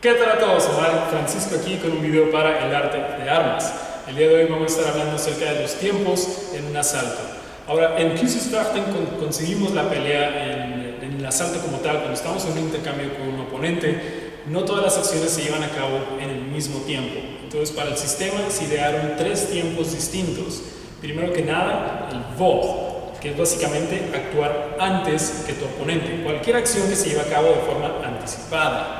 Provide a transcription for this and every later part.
¿Qué tal a todos? Omar Francisco aquí con un video para el arte de armas. El día de hoy vamos a estar hablando acerca de los tiempos en un asalto. Ahora, en Kieselstrachten conseguimos la pelea en el asalto como tal. Cuando estamos en un intercambio con un oponente, no todas las acciones se llevan a cabo en el mismo tiempo. Entonces, para el sistema se idearon 3 tiempos distintos. Primero que nada, el VOG, que es básicamente actuar antes que tu oponente. Cualquier acción que se lleve a cabo de forma anticipada.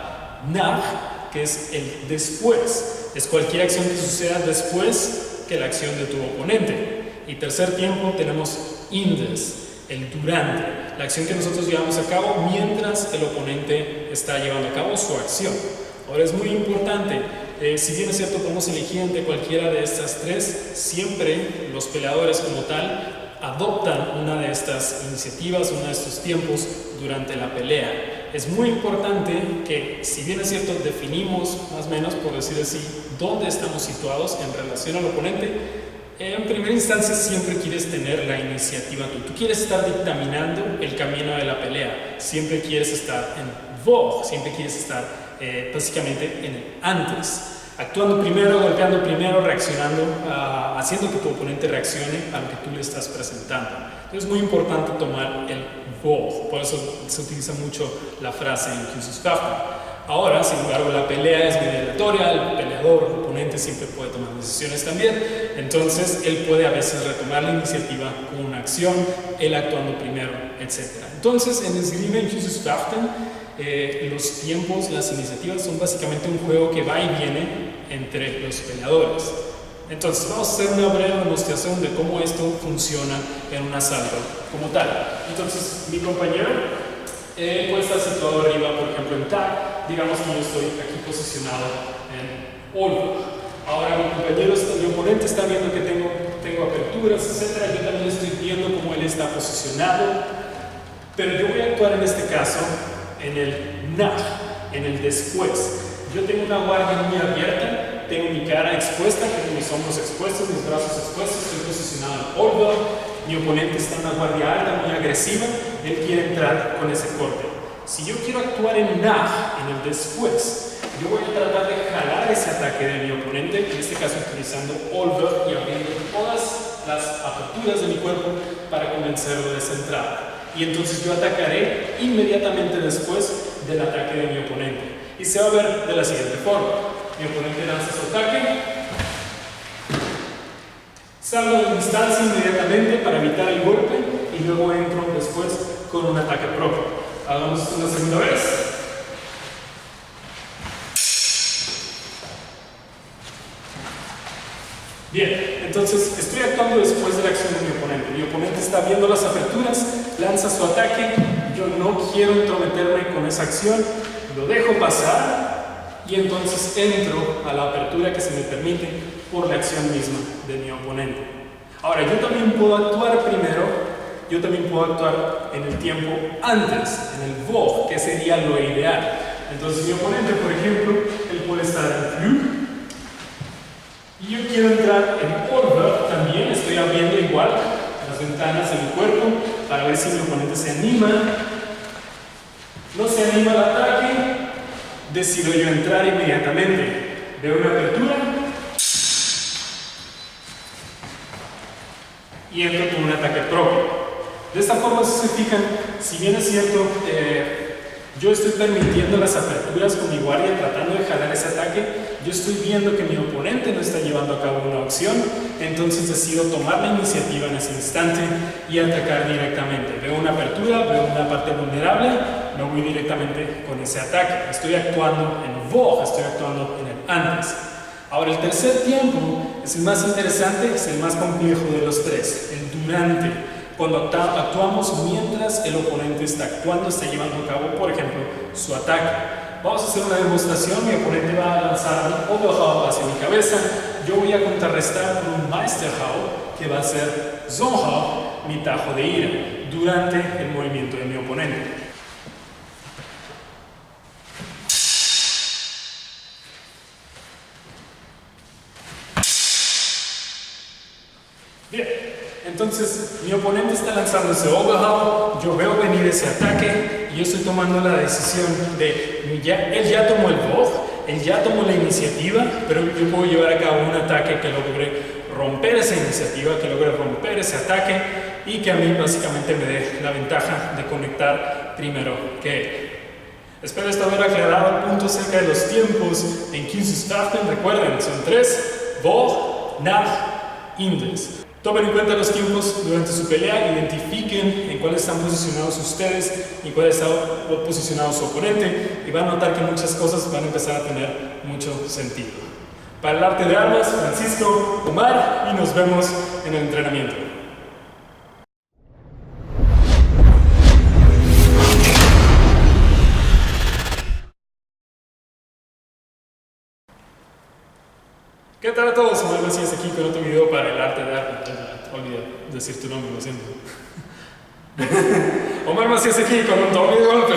Nach, que es el después, es cualquier acción que suceda después que la acción de tu oponente. Y tercer tiempo tenemos Indes, el durante, la acción que nosotros llevamos a cabo mientras el oponente está llevando a cabo su acción. Ahora es muy importante, si bien es cierto podemos elegir entre cualquiera de estas 3, siempre los peleadores como tal adoptan una de estas iniciativas, uno de estos tiempos durante la pelea. Es muy importante que, si bien es cierto, definimos más o menos, por decir así, dónde estamos situados en relación al oponente, en primera instancia siempre quieres tener la iniciativa tú. Tú quieres estar dictaminando el camino de la pelea, siempre quieres estar en VOG, siempre quieres estar básicamente en el antes. Actuando primero, golpeando primero, reaccionando, haciendo que tu oponente reaccione a lo que tú le estás presentando. Entonces es muy importante tomar el VOG, por eso se utiliza mucho la frase en Kieselstrachten. Ahora, sin embargo, la pelea es muy aleatoria, el peleador, el oponente siempre puede tomar decisiones también, entonces él puede a veces retomar la iniciativa con una acción, él actuando primero, etc. Entonces, en Esgrima en Kieselstrachten, los tiempos, las iniciativas son básicamente un juego que va y viene entre los peleadores. Entonces vamos a hacer una breve demostración de cómo esto funciona en un asalto como tal. Entonces mi compañero puede estar situado arriba, por ejemplo en tag, digamos que yo estoy aquí posicionado en Olga. Ahora mi oponente está viendo que tengo aperturas, etc. Yo también estoy viendo cómo él está posicionado, pero yo voy a actuar en este caso en el nach, en el después. Yo tengo una guardia muy abierta, tengo mi cara expuesta, tengo mis hombros expuestos, mis brazos expuestos, estoy posicionado en Olga, mi oponente está en una guardia alta, muy agresiva, él quiere entrar con ese corte. Si yo quiero actuar en nach, en el después, yo voy a tratar de jalar ese ataque de mi oponente, en este caso utilizando Olga y abriendo todas las aperturas de mi cuerpo para convencerlo de esa entrada. Y entonces yo atacaré inmediatamente después del ataque de mi oponente. Y se va a ver de la siguiente forma. Mi oponente lanza su ataque, salgo de distancia inmediatamente para evitar el golpe y luego entro después con un ataque propio. Hagamos esto una segunda vez. Bien, entonces estoy actuando después de la acción de mi oponente. Mi oponente está viendo las aperturas, lanza su ataque, yo no quiero entrometerme con esa acción, lo dejo pasar y entonces entro a la apertura que se me permite por la acción misma de mi oponente. Ahora, yo también puedo actuar primero, yo también puedo actuar en el tiempo antes, en el VOG, que sería lo ideal. Entonces mi oponente, por ejemplo, él puede estar en Flug, y yo quiero entrar en Olga también, estoy abriendo igual las ventanas de mi cuerpo para ver si mi oponente se anima. No se anima al ataque, decido yo entrar inmediatamente. Veo una apertura y entro con un ataque propio. De esta forma, si se fijan, si bien es cierto, yo estoy permitiendo las aperturas con mi guardia tratando de jalar ese ataque, yo estoy viendo que mi oponente no está llevando a cabo una acción, entonces decido tomar la iniciativa en ese instante y atacar directamente. Veo una apertura, veo una parte vulnerable, me voy directamente con ese ataque. Estoy actuando en VOG, estoy actuando en el antes. Ahora el tercer tiempo es el más interesante, es el más complejo de los 3, el durante. Cuando actuamos mientras el oponente está actuando, está llevando a cabo, por ejemplo, su ataque. Vamos a hacer una demostración, mi oponente va a lanzar un Oberhau hacia mi cabeza, yo voy a contrarrestar con un Meisterhau, que va a ser Zonhau, mi tajo de ira, durante el movimiento de mi oponente. Bien, entonces mi oponente está lanzando ese Oberhau, yo veo venir ese ataque y yo estoy tomando la decisión de, él ya tomó el VOG, él ya tomó la iniciativa, pero yo puedo llevar a cabo un ataque que logre romper esa iniciativa, que logre romper ese ataque y que a mí básicamente me dé la ventaja de conectar primero que él. Espero esto haber aclarado el punto acerca de los tiempos en Künstlerstrachten. Recuerden, son 3: vor, nach, indes. Tomen en cuenta los tiempos durante su pelea, identifiquen en cuál están posicionados ustedes y cuál está posicionado su oponente, y van a notar que muchas cosas van a empezar a tener mucho sentido. Para el arte de armas, Francisco, Omar, y nos vemos en el entrenamiento. ¿Qué tal a todos? Omar Macías aquí con otro video para el arte de armas. Olvidé decir tu nombre, lo siento. Omar Macías aquí con un doble golpe.